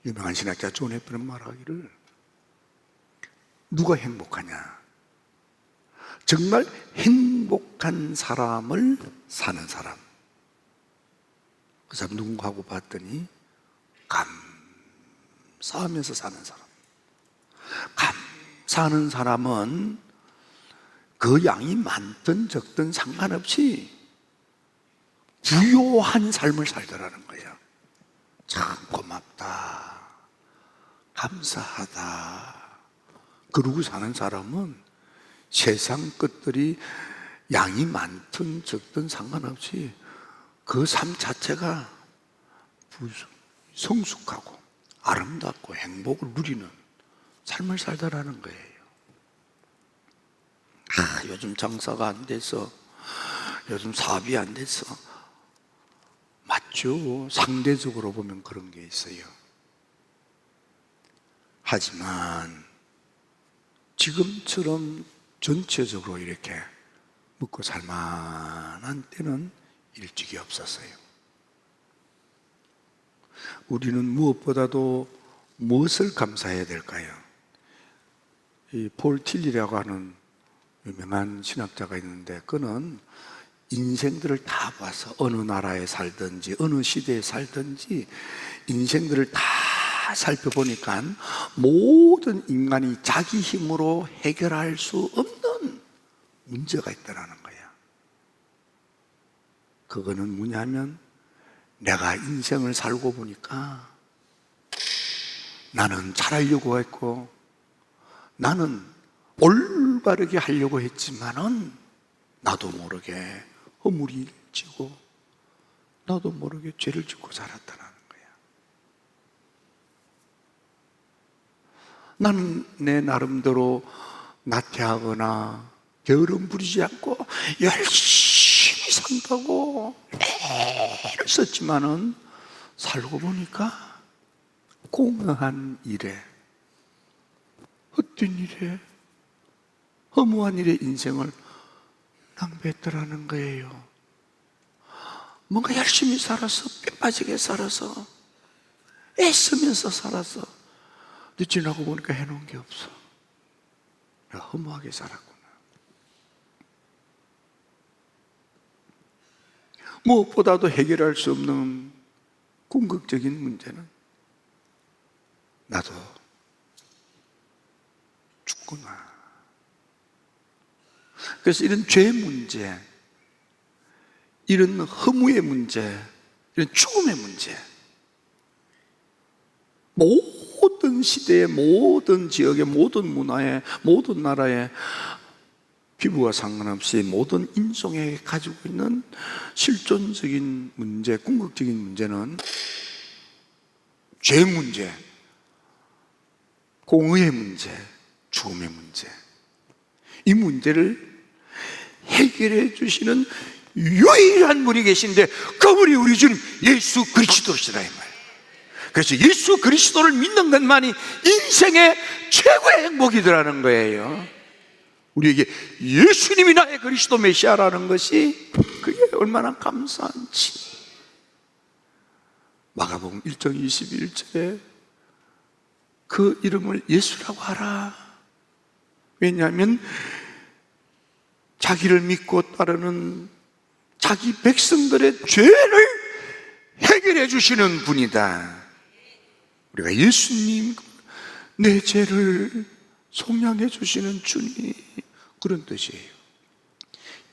유명한 신학자 존 에프는 말하기를, 누가 행복하냐? 정말 행복한 사람을 사는 사람. 그 사람 누군가 하고 봤더니 감사하면서 사는 사람. 감사하는 사람은 그 양이 많든 적든 상관없이 부요한 삶을 살더라는 거예요. 참 고맙다, 감사하다, 그러고 사는 사람은 세상 것들이 양이 많든 적든 상관없이 그 삶 자체가 성숙하고 아름답고 행복을 누리는 삶을 살더라는 거예요. 요즘 장사가 안 돼서, 요즘 사업이 안 돼서. 맞죠? 상대적으로 보면 그런 게 있어요. 하지만 지금처럼 전체적으로 이렇게 먹고 살만한 때는 일찍이 없었어요. 우리는 무엇보다도 무엇을 감사해야 될까요? 이 폴 틸리라고 하는 유명한 신학자가 있는데, 그는 인생들을 다 봐서 어느 나라에 살든지 어느 시대에 살든지 인생들을 다 살펴보니까 모든 인간이 자기 힘으로 해결할 수 없는 문제가 있다는 거야. 그거는 뭐냐면, 내가 인생을 살고 보니까 나는 잘하려고 했고, 나는 올바르게 하려고 했지만은 나도 모르게 허물이 지고 나도 모르게 죄를 짓고 살았다는 거야. 나는 내 나름대로 나태하거나 게으름 부리지 않고 열심히 산다고 애를 썼지만은 살고 보니까 공허한 일에, 헛된 일에, 허무한 일에 인생을 낭비했더라는 거예요. 뭔가 열심히 살아서, 뼈 빠지게 살아서, 애쓰면서 살아서, 근데 지나고 보니까 해놓은 게 없어. 내가 허무하게 살았구나. 무엇보다도 해결할 수 없는 궁극적인 문제는 나도 죽구나. 그래서 이런 죄 문제, 이런 허무의 문제, 이런 죽음의 문제, 모든 시대의 모든 지역의 모든 문화의 모든 나라의 피부와 상관없이 모든 인종에 가지고 있는 실존적인 문제, 궁극적인 문제는 죄 문제, 공의의 문제, 죽음의 문제. 이 문제를 해결해 주시는 유일한 분이 계신데, 그분이 우리 주님 예수 그리스도시다 이 말이에요. 그래서 예수 그리스도를 믿는 것만이 인생의 최고의 행복이더라는 거예요. 우리에게 예수님이 나의 그리스도 메시아라는 것이 그게 얼마나 감사한지. 마가복음 1장 21절에 그 이름을 예수라고 하라. 왜냐하면 자기를 믿고 따르는 자기 백성들의 죄를 해결해 주시는 분이다. 우리가 예수님, 내 죄를 속량해 주시는 주님, 그런 뜻이에요.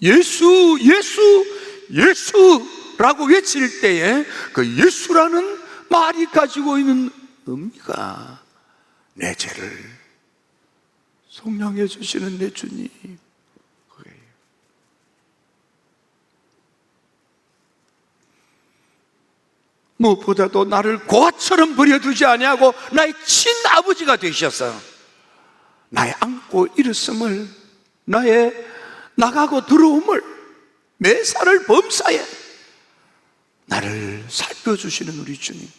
예수, 예수, 예수라고 외칠 때에 그 예수라는 말이 가지고 있는 의미가 내 죄를 속량해 주시는 내 주님, 그거예요. 무엇보다도 나를 고아처럼 버려두지 아니하고 나의 친아버지가 되셨어. 나의 안고 일었음을, 나의 나가고 들어옴을, 매사를 범사에 나를 살펴주시는 우리 주님.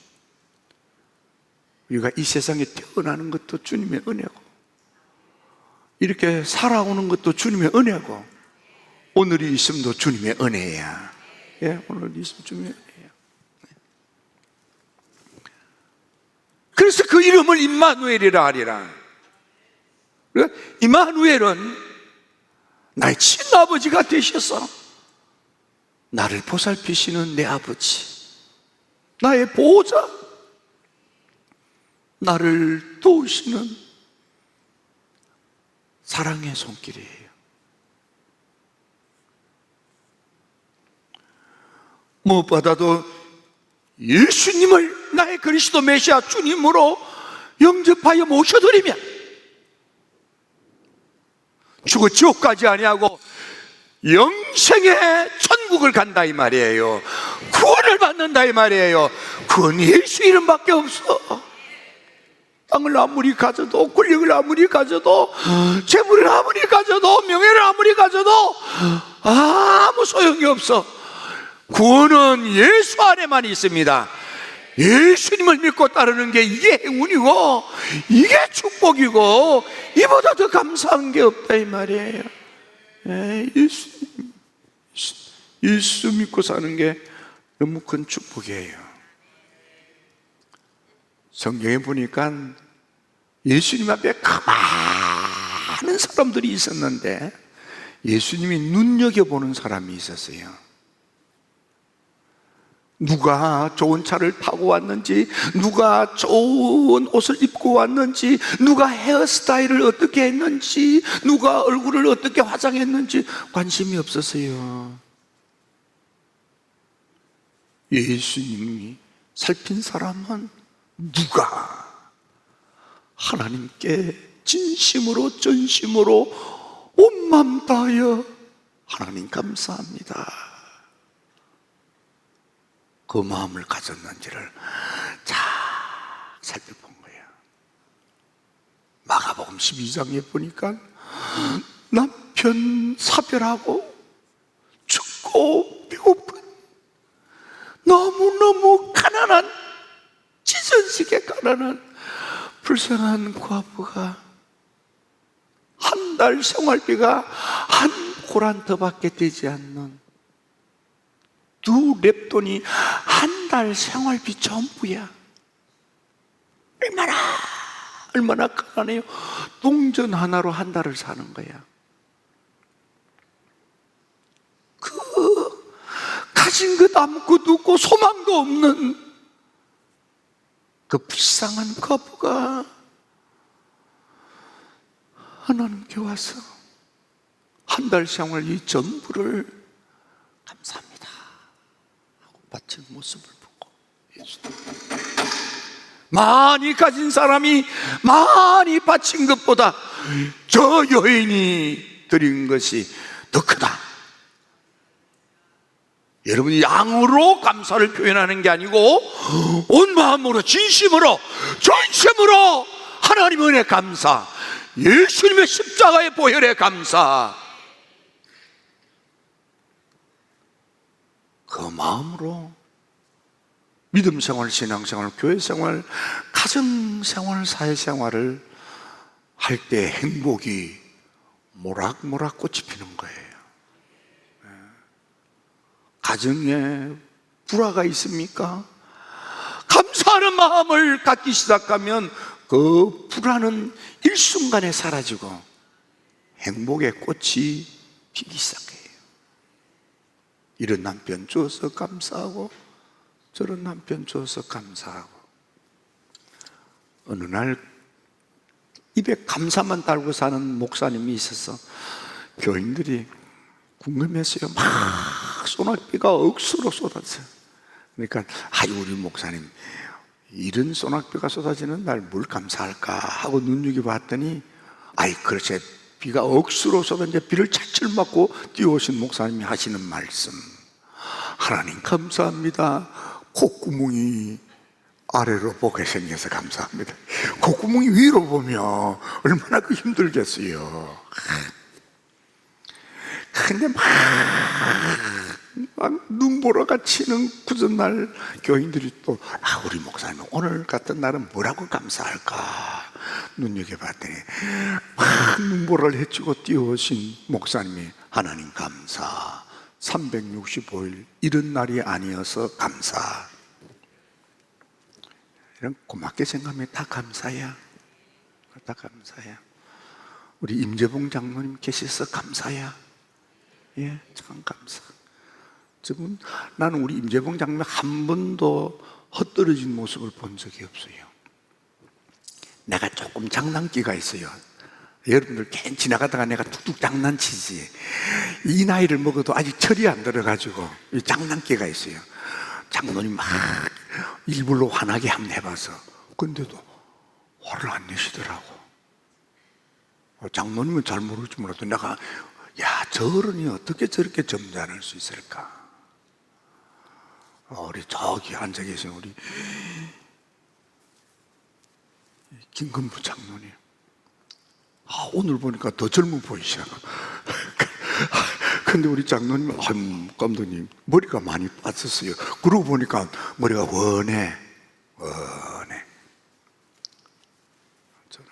우리가 이 세상에 태어나는 것도 주님의 은혜고, 이렇게 살아오는 것도 주님의 은혜고, 오늘이 있음도 주님의 은혜야. 오늘 있음 주님의 은혜야. 그래서 그 이름을 임마누엘이라 하리라. 임마누엘은 나의 친아버지가 되셔서 나를 보살피시는 내 아버지, 나의 보호자, 나를 도우시는 사랑의 손길이에요. 무엇보다도 예수님을 나의 그리스도 메시아 주님으로 영접하여 모셔드리면 죽어 지옥 가지 아니하고 영생의 천국을 간다 이 말이에요. 구원을 받는다 이 말이에요. 그건 예수 이름밖에 없어. 땅을 아무리 가져도, 권력을 아무리 가져도, 재물을 아무리 가져도, 명예를 아무리 가져도 아무 소용이 없어. 구원은 예수 안에만 있습니다. 예수님을 믿고 따르는 게 이게 행운이고 이게 축복이고 이보다 더 감사한 게 없다 이 말이에요. 예수 믿고 사는 게 너무 큰 축복이에요. 성경에 보니까 예수님 앞에 많은 사람들이 있었는데 예수님이 눈여겨보는 사람이 있었어요. 누가 좋은 차를 타고 왔는지, 누가 좋은 옷을 입고 왔는지, 누가 헤어스타일을 어떻게 했는지, 누가 얼굴을 어떻게 화장했는지 관심이 없었어요. 예수님이 살핀 사람은 누가 하나님께 진심으로 전심으로 온 마음 다하여 하나님 감사합니다, 그 마음을 가졌는지를 잘 살펴본 거예요. 마가복음 12장에 보니까 남편 사별하고 춥고 배고픈 너무너무 가난한, 지전식에 가난한 불쌍한 과부가 한 달 생활비가 한 코란트밖에 되지 않는 두 랩돈이 한 달 생활비 전부야. 얼마나 가난해요. 동전 하나로 한 달을 사는 거야. 그 가진 것 아무것도 없고 소망도 없는 그 불쌍한 과부가 하나님께 와서 한 달 생활비 전부를 감사합니다 하고 바친 모습을 보고 예수님, 많이 가진 사람이 많이 바친 것보다 저 여인이 드린 것이 더 크다. 여러분이 양으로 감사를 표현하는 게 아니고 온 마음으로, 진심으로, 전심으로 하나님 은혜 감사, 예수님의 십자가의 보혈의 감사, 그 마음으로 믿음 생활, 신앙 생활, 교회 생활, 가정 생활, 사회 생활을 할 때 행복이 모락모락 꽃이 피는 거예요. 가정에 불화가 있습니까? 감사하는 마음을 갖기 시작하면 그 불화는 일순간에 사라지고 행복의 꽃이 피기 시작해요. 이런 남편 주어서 감사하고 저런 남편 주어서 감사하고. 어느 날 입에 감사만 달고 사는 목사님이 있어서 교인들이 궁금했어요. 막 소낙비가 억수로 쏟았어요. 그러니까 우리 목사님 이런 소낙비가 쏟아지는 날 뭘 감사할까 하고 눈여겨봤더니 그렇지, 비가 억수로 쏟아지는데 비를 찰철 맞고 뛰어오신 목사님이 하시는 말씀, 하나님 감사합니다, 콧구멍이 아래로 보게 생겨서 감사합니다. 콧구멍이 위로 보면 얼마나 힘들겠어요. 근데 막 눈보라가 치는 구전날 교인들이 또 우리 목사님 오늘 같은 날은 뭐라고 감사할까 눈여겨봤더니 막 눈보라를 헤치고 뛰어오신 목사님이 하나님 감사, 365일 이런 날이 아니어서 감사. 이런 고맙게 생각하면 다 감사야. 다 감사야. 우리 임재봉 장로님 계셔서 감사야. 예, 참 감사. 지금 나는 우리 임재봉 장로님 한 번도 헛떨어진 모습을 본 적이 없어요. 내가 조금 장난기가 있어요. 여러분들 괜히 지나가다가 내가 툭툭 장난치지. 이 나이를 먹어도 아직 철이 안 들어가지고 장난기가 있어요. 장로님 막 일부러 화나게 한번 해봐서 근데도 화를 안 내시더라고. 장로님은 잘 모르지 몰라도 내가 야, 저 어른이 어떻게 저렇게 점잖을 수 있을까? 우리 저기 앉아 계신 우리 김건부 장로님, 오늘 보니까 더 젊어 보이셔. 근데 우리 장로님, 감독님 머리가 많이 빠졌어요. 그러고 보니까 머리가 훤해.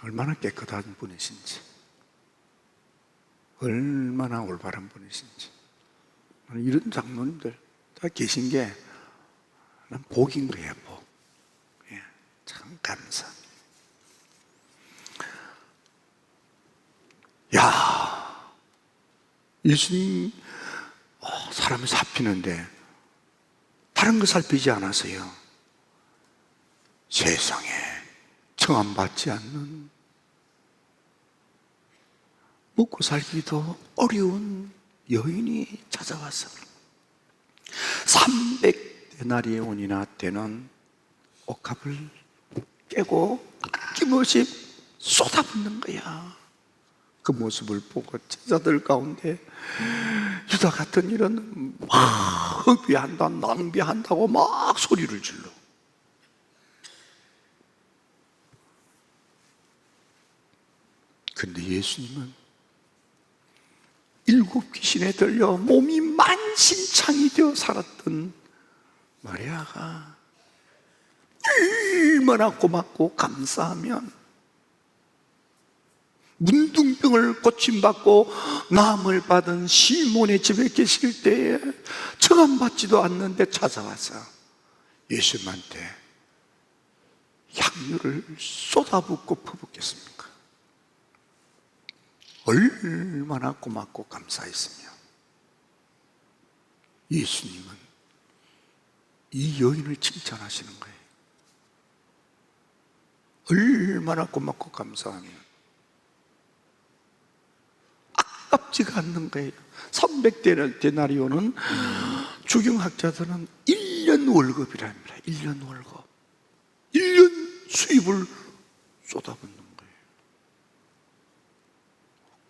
얼마나 깨끗한 분이신지, 얼마나 올바른 분이신지. 이런 장로님들 다 계신 게 난 복인 거예요, 복. 예, 참 감사. 야, 예수님 사람을 살피는데 다른 거 살피지 않았어요. 세상에 청함받지 않는, 먹고 살기도 어려운 여인이 찾아와서 300데나리온이나 되는 옷값을 깨고 아낌없이 쏟아붓는 거야. 그 모습을 보고 제자들 가운데 유다 같은 일은 막 낭비한다, 낭비한다고 막 소리를 질러. 근데 예수님은 7 귀신에 들려 몸이 만신창이 되어 살았던 마리아가 얼마나 고맙고 감사하면 문둥병을 고침받고 나음을 받은 시몬의 집에 계실 때에 청함받지도 않는데 찾아와서 예수님한테 향유를 쏟아붓고 퍼붓겠습니까? 얼마나 고맙고 감사했으며, 예수님은 이 여인을 칭찬하시는 거예요. 얼마나 고맙고 감사하며 아깝지가 않는 거예요. 300데나리온은 주경학자들은 1년 월급이랍니다. 1년 월급, 1년 수입을 쏟아붓는 거예요.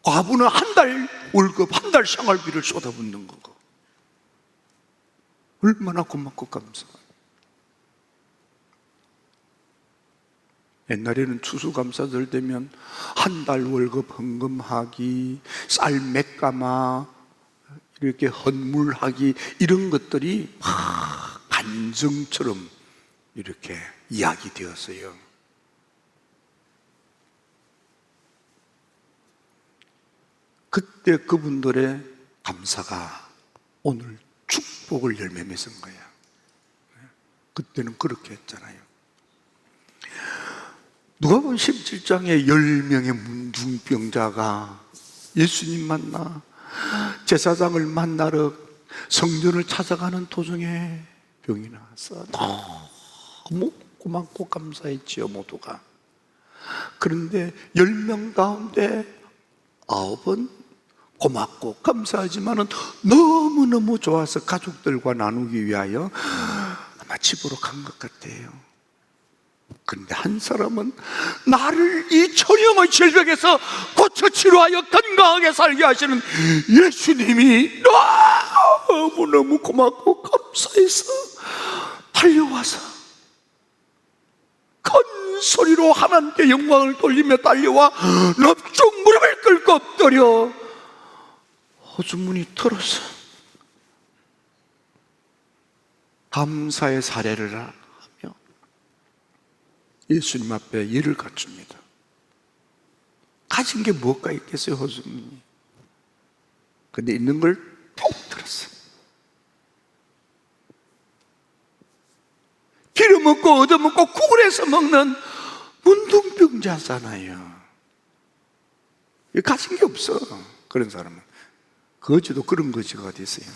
과부는 한 달 월급, 한 달 생활비를 쏟아붓는 거고. 얼마나 고맙고 감사해요. 옛날에는 추수감사절 되면 한 달 월급 헌금하기, 쌀 몇 가마 이렇게 헌물하기, 이런 것들이 간증처럼 이렇게 이야기되었어요. 그때 그분들의 감사가 오늘 축복을 열매 맺은 거야. 그때는 그렇게 했잖아요. 누가복음 17장에 10명의 문둥병자가 예수님 만나 제사장을 만나러 성전을 찾아가는 도중에 병이 나와서 너무 고맙고 감사했지요, 모두가. 그런데 10명 가운데 9은 고맙고 감사하지만은 너무너무 좋아서 가족들과 나누기 위하여 아마 집으로 간 것 같아요. 그런데 한 사람은 나를 이 천형의 질병에서 고쳐 치료하여 건강하게 살게 하시는 예수님이 너무너무 고맙고 감사해서 달려와서 큰 소리로 하나님께 영광을 돌리며 달려와 넙죽 무릎을 꿇고 엎드려 호주머니 털어서 감사의 사례를 하며 예수님 앞에 예를 갖춥니다. 가진 게 뭐가 있겠어요, 호주머니. 근데 있는 걸 톡 들었어요. 기름 먹고 얻어먹고 국을 해서 먹는 문둥병자잖아요. 가진 게 없어. 그런 사람은 거지도 그런 거지가 어디 있어요.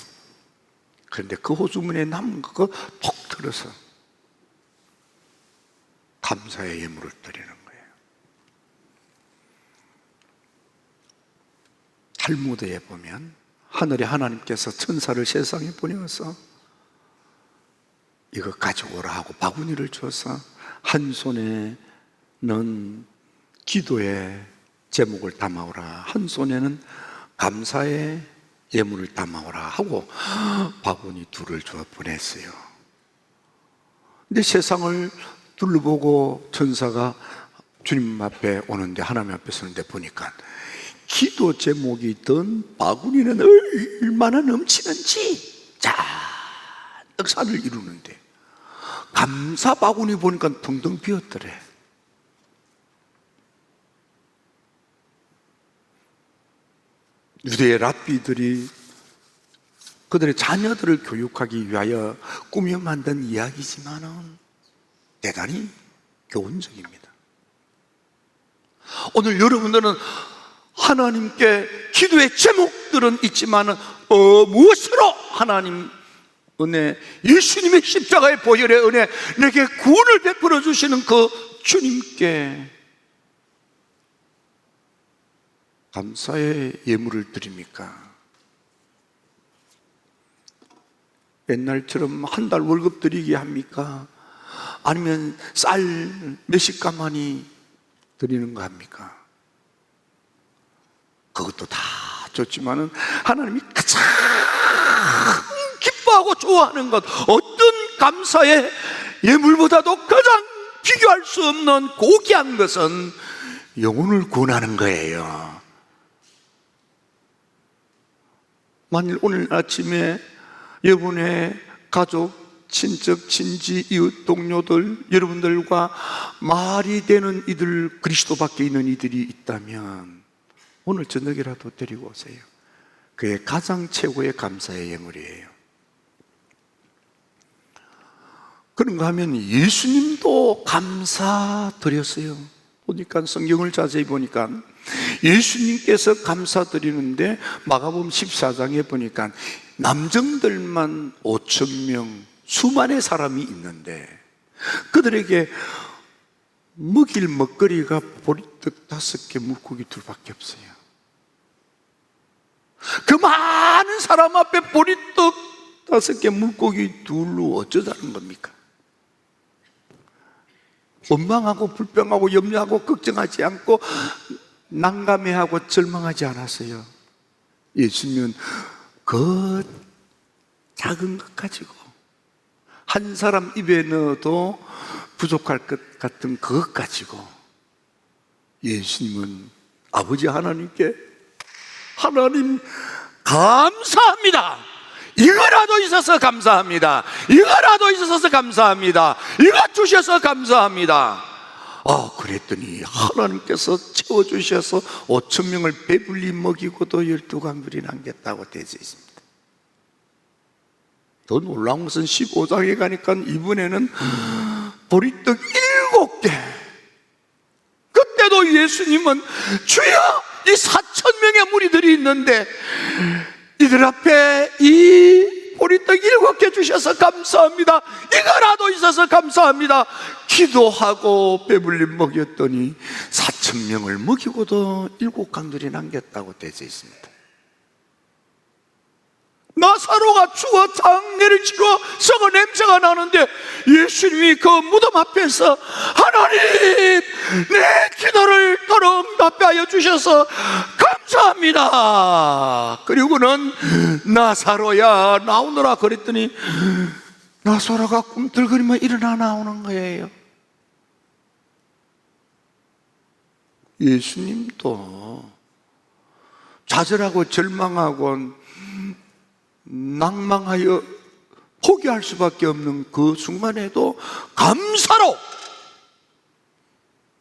그런데 그 호수문에 남은 거 톡 틀어서 감사의 예물을 드리는 거예요. 탈무드에 보면 하늘의 하나님께서 천사를 세상에 보내어서 이거 가져오라 하고 바구니를 줘서 한 손에는 기도의 제목을 담아오라, 한 손에는 감사의 예물을 담아오라 하고 바구니 둘을 줘 보냈어요. 근데 세상을 둘러보고 천사가 주님 앞에 오는데, 하나님 앞에 서는데 보니까 기도 제목이 있던 바구니는 얼마나 넘치는지 잔뜩 산을 이루는데 감사 바구니 보니까 텅텅 비었더래. 유대의 랍비들이 그들의 자녀들을 교육하기 위하여 꾸며 만든 이야기지만은 대단히 교훈적입니다. 오늘 여러분들은 하나님께 기도의 제목들은 있지만은 무엇으로 하나님 은혜, 예수님의 십자가의 보혈의 은혜, 내게 구원을 베풀어 주시는 그 주님께 감사의 예물을 드립니까? 옛날처럼 한 달 월급 드리게 합니까? 아니면 쌀 몇십 가마니 드리는 거 합니까? 그것도 다 좋지만은 하나님이 가장 기뻐하고 좋아하는 것, 어떤 감사의 예물보다도 가장 비교할 수 없는 고귀한 것은 영혼을 구원하는 거예요. 만일 오늘 아침에 여러분의 가족, 친척, 친지, 이웃, 동료들, 여러분들과 말이 되는 이들, 그리스도 밖에 있는 이들이 있다면 오늘 저녁이라도 데리고 오세요. 그게 가장 최고의 감사의 예물이에요. 그런가 하면 예수님도 감사드렸어요. 보니까 성경을 자세히 보니까 예수님께서 감사드리는데 마가복음 14장에 보니까 남정들만 5,000명, 수만의 사람이 있는데 그들에게 먹일 먹거리가 보리떡 5개, 물고기 2밖에 없어요. 그 많은 사람 앞에 보리떡 5개, 물고기 2로 어쩌자는 겁니까? 원망하고 불평하고 염려하고 걱정하지 않고 난감해하고 절망하지 않았어요. 예수님은 그 작은 것 가지고 한 사람 입에 넣어도 부족할 것 같은 그것 가지고 예수님은 아버지 하나님께 하나님 감사합니다. 이거라도 있어서 감사합니다. 이거라도 있어서 감사합니다. 이거 주셔서 감사합니다. 그랬더니 하나님께서 채워주셔서 5,000명을 배불리 먹이고도 12강들이 남겼다고 되어 있습니다. 더 놀라운 것은 15장에 가니까 이번에는 보리떡 7개. 그때도 예수님은 주여, 이 4,000명의 무리들이 있는데 이들 앞에 이 보리떡 7개 주셔서 감사합니다. 이거라도 있어서 감사합니다. 기도하고 배불리 먹였더니 4,000명을 먹이고도 7강들이 남겼다고 되어 있습니다. 나사로가 죽어 장례를 치러 썩어 냄새가 나는데 예수님이 그 무덤 앞에서 하나님, 내 기도를 더러 응답하여 주셔서 감사합니다. 그리고는 나사로야 나오너라 그랬더니 나사로가 꿈틀거리며 일어나 나오는 거예요. 예수님도 좌절하고 절망하고 낭망하여 포기할 수밖에 없는 그 순간에도 감사로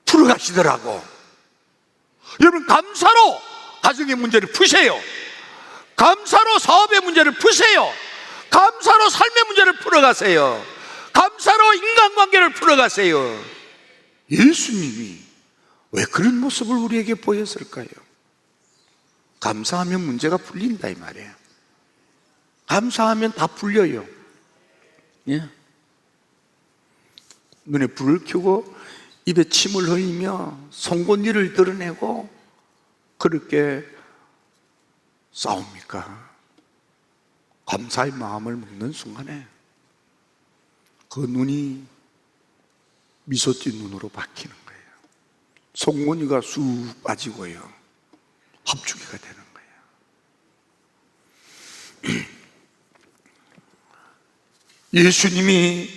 풀어가시더라고. 여러분, 감사로 가정의 문제를 푸세요. 감사로 사업의 문제를 푸세요. 감사로 삶의 문제를 풀어가세요. 감사로 감사로 인간관계를 풀어가세요. 예수님이 왜 그런 모습을 우리에게 보였을까요? 감사하면 문제가 풀린다 이 말이에요. 감사하면 다 풀려요. 예? 눈에 불을 켜고 입에 침을 흘리며 송곳니를 드러내고 그렇게 싸웁니까? 감사의 마음을 먹는 순간에 그 눈이 미소띤 눈으로 바뀌는 거예요. 송곳니가 쑥 빠지고요, 합주기가 되는 거예요. 예수님이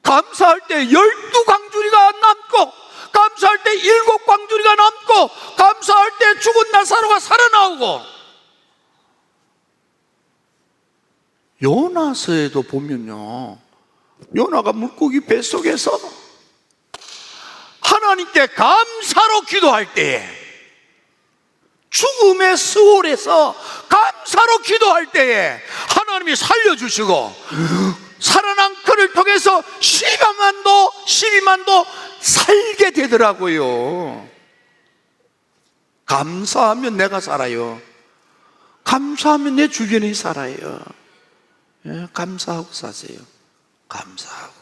감사할 때 12광주리가 남고, 감사할 때 7광주리가 남고, 감사할 때 죽은 나사로가 살아나오고, 요나서에도 보면요, 요나가 물고기 뱃속에서 하나님께 감사로 기도할 때에, 죽음의 수월에서 감사로 기도할 때에 하나님이 살려주시고, 살아난 그를 통해서 12만도 살게 되더라고요. 감사하면 내가 살아요. 감사하면 내 주변이 살아요. 예, 감사하고 사세요. 감사하고.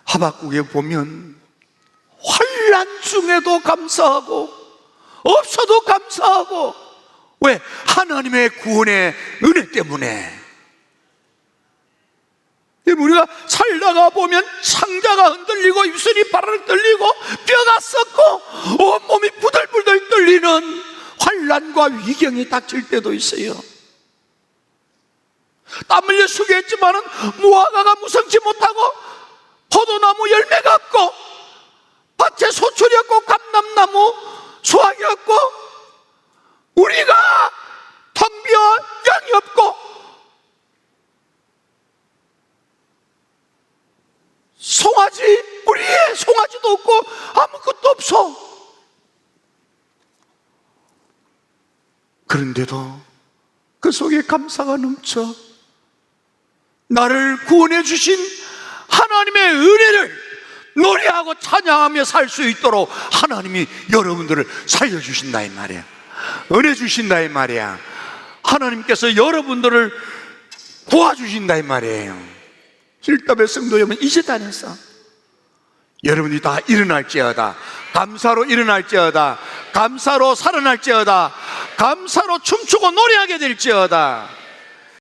하박국에 보면 환난 중에도 감사하고 없어도 감사하고. 왜? 하나님의 구원의 은혜 때문에. 우리가 살다가 보면 창자가 흔들리고 입술이 바르르 떨리고 뼈가 썩고 온몸이 부들부들 떨리는 환난과 위경이 닥칠 때도 있어요. 땀 흘려 수고했지만은 무화과가 무성치 못하고 포도나무 열매가 없고 밭에 소출이 없고 감람나무 수확이 없고 우리가 텅 비어 양이 없고 우리의 송아지도 없고 아무것도 없어. 그런데도 그 속에 감사가 넘쳐 나를 구원해 주신 하나님의 은혜를 노래하고 찬양하며 살 수 있도록 하나님이 여러분들을 살려주신다 이 말이야. 은혜 주신다 이 말이야. 하나님께서 여러분들을 도와주신다 이 말이에요. 힐답의 성도 여러분, 이제 다녔어. 여러분이 다 일어날지어다. 감사로 일어날지어다. 감사로 살아날지어다. 감사로 춤추고 노래하게 될지어다.